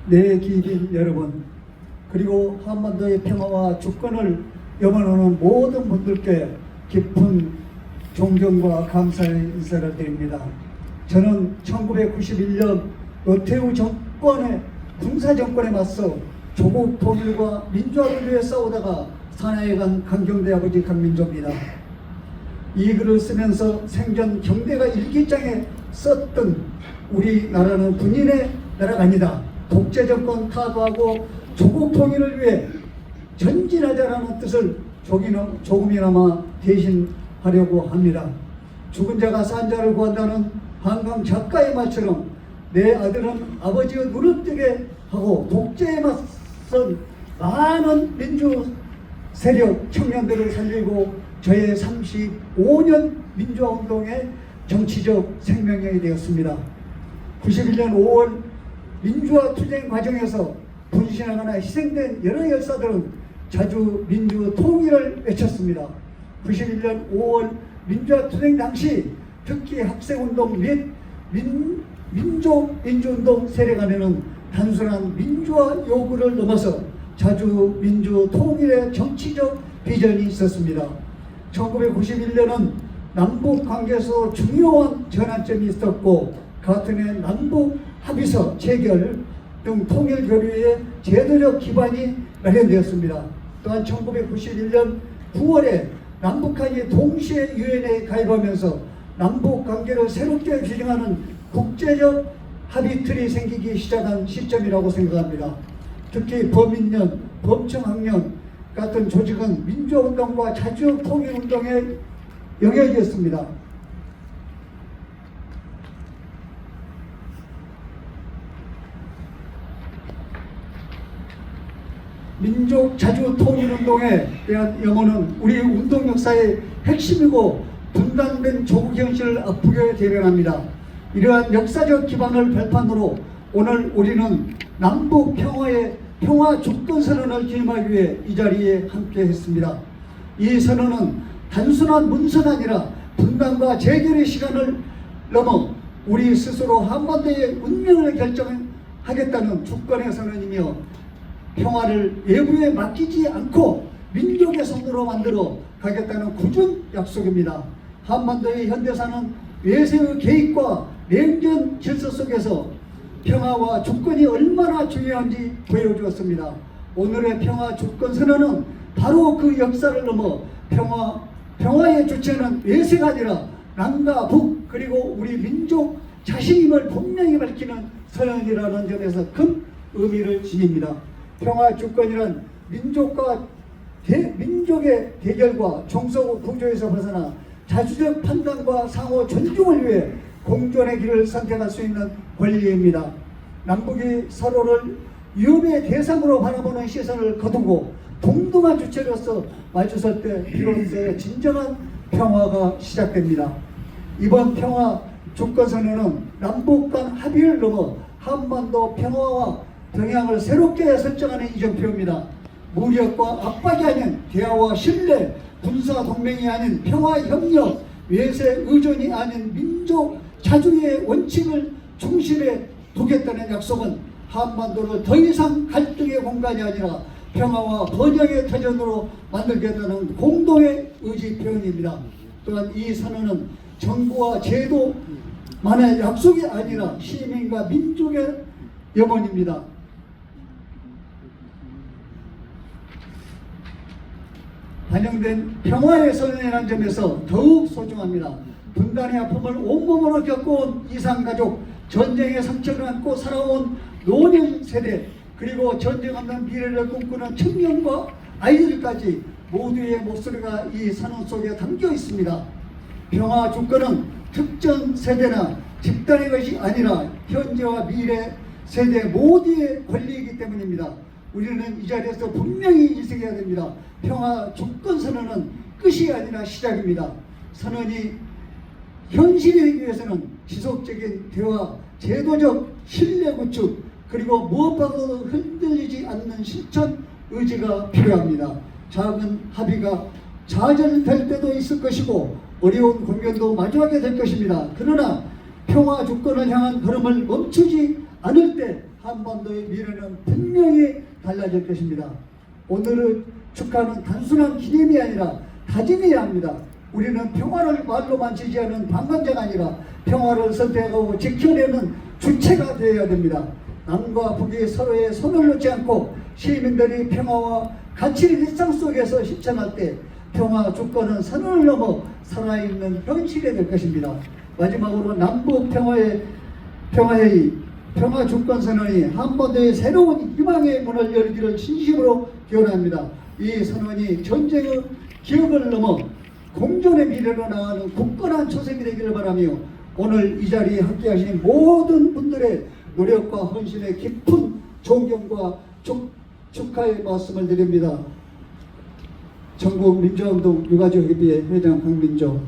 내 기빈 여러분, 그리고 한반도의 평화와 주권을 염원하는 모든 분들께 깊은 존경과 감사의 인사를 드립니다. 저는 1991년 노태우 정권의 군사정권에 맞서 조국 통일과 민주화를 위해 싸우다가 사나이에 간 강경대 아버지 강민조입니다. 이 글을 쓰면서 생전 경대가 일기장에 썼던 우리나라는 군인의 나라가 아니다, 독재정권 타도하고 조국 통일을 위해 전진하자라는 뜻을 조금이나마 대신하려고 합니다. 죽은 자가 산 자를 구한다는 한강 작가의 말처럼 내 아들은 아버지의 눈을 뜨게 하고 독재에 맞선 많은 민주 세력 청년들을 살리고 저의 35년 민주화운동의 정치적 생명력이 되었습니다. 91년 5월 민주화 투쟁 과정에서 분신하거나 희생된 여러 열사들은 자주 민주 통일을 외쳤습니다. 91년 5월 민주화 투쟁 당시 특히 학생운동 및 민주운동 세력 안에는 단순한 민주화 요구를 넘어서 자주 민주 통일의 정치적 비전이 있었습니다. 1991년은 남북 관계에서 중요한 전환점이 있었고 같은 해 남북 합의서 체결 등 통일 교류의 제도적 기반이 마련되었습니다. 또한 1991년 9월에 남북한이 동시에 유엔에 가입하면서 남북 관계를 새롭게 규정하는 국제적 합의 틀이 생기기 시작한 시점이라고 생각합니다. 특히 범인련, 범청학련 같은 조직은 민주화운동과 자주적 통일운동의 영역이었습니다. 민족 자주 통일운동에 대한 염원은 우리 운동 역사의 핵심이고 분단된 조국 현실을 아프게 대변합니다. 이러한 역사적 기반을 발판으로 오늘 우리는 남북 평화의 평화 주권 선언을 기념하기 위해 이 자리에 함께 했습니다. 이 선언은 단순한 문서가 아니라 분단과 재결의 시간을 넘어 우리 스스로 한반도의 운명을 결정하겠다는 주권의 선언이며 평화를 외부에 맡기지 않고 민족의 손으로 만들어 가겠다는 굳은 약속입니다. 한반도의 현대사는 외세의 개입과 냉전 질서 속에서 평화와 주권이 얼마나 중요한지 보여주었습니다. 오늘의 평화 주권 선언은 바로 그 역사를 넘어 평화의 주체는 외세가 아니라 남과 북 그리고 우리 민족 자신임을 분명히 밝히는 선언이라는 점에서 큰 의미를 지닙니다. 평화 주권이란 민족의 대결과 종속 구조에서 벗어나 자주적 판단과 상호 존중을 위해 공존의 길을 선택할 수 있는 권리입니다. 남북이 서로를 위협의 대상으로 바라보는 시선을 거두고 동등한 주체로서 마주설 때 비로소 진정한 평화가 시작됩니다. 이번 평화 주권선언은 남북 간 합의를 넘어 한반도 평화와 동향을 새롭게 설정하는 이정표입니다. 무력과 압박이 아닌 대화와 신뢰, 군사 동맹이 아닌 평화 협력, 외세 의존이 아닌 민족 자주의 원칙을 중심에 두겠다는 약속은 한반도를 더 이상 갈등의 공간이 아니라 평화와 번영의 터전으로 만들겠다는 공동의 의지 표현입니다. 또한 이 선언은 정부와 제도만의 약속이 아니라 시민과 민족의 염원입니다. 반영된 평화의 선언이라는 점에서 더욱 소중합니다. 분단의 아픔을 온몸으로 겪어온 이산가족, 전쟁의 상처를 안고 살아온 노년 세대, 그리고 전쟁 없는 미래를 꿈꾸는 청년과 아이들까지 모두의 목소리가 이 선언 속에 담겨 있습니다. 평화 주권은 특정 세대나 집단의 것이 아니라 현재와 미래 세대 모두의 권리이기 때문입니다. 우리는 이 자리에서 분명히 인식해야 됩니다. 평화 주권 선언은 끝이 아니라 시작입니다. 선언이 현실이 되기 위해서는 지속적인 대화, 제도적 신뢰 구축, 그리고 무엇보다도 흔들리지 않는 실천 의지가 필요합니다. 작은 합의가 좌절될 때도 있을 것이고 어려운 공연도 마주하게 될 것입니다. 그러나 평화 주권을 향한 걸음을 멈추지 않을 때 한반도의 미래는 분명히 달라질 것입니다. 오늘의 축하는 단순한 기념이 아니라 다짐이어야 합니다. 우리는 평화를 말로만 지지하는 방관자가 아니라 평화를 선택하고 지켜내는 주체가 되어야 됩니다. 남과 북이 서로의 손을 놓지 않고 시민들이 평화와 가치를 일상 속에서 실천할 때 평화 주권은 선을 넘어 살아있는 현실이 될 것입니다. 마지막으로 남북 평화회의 평화 주권 선언이 한반도의 새로운 희망의 문을 열기를 진심으로 기원합니다. 이 선언이 전쟁의 기억을 넘어 공존의 미래로 나가는 굳건한 초석이 되기를 바라며 오늘 이 자리에 함께하신 모든 분들의 노력과 헌신에 깊은 존경과 축하의 말씀을 드립니다. 전국민주운동 유가족협의회 회장 강민조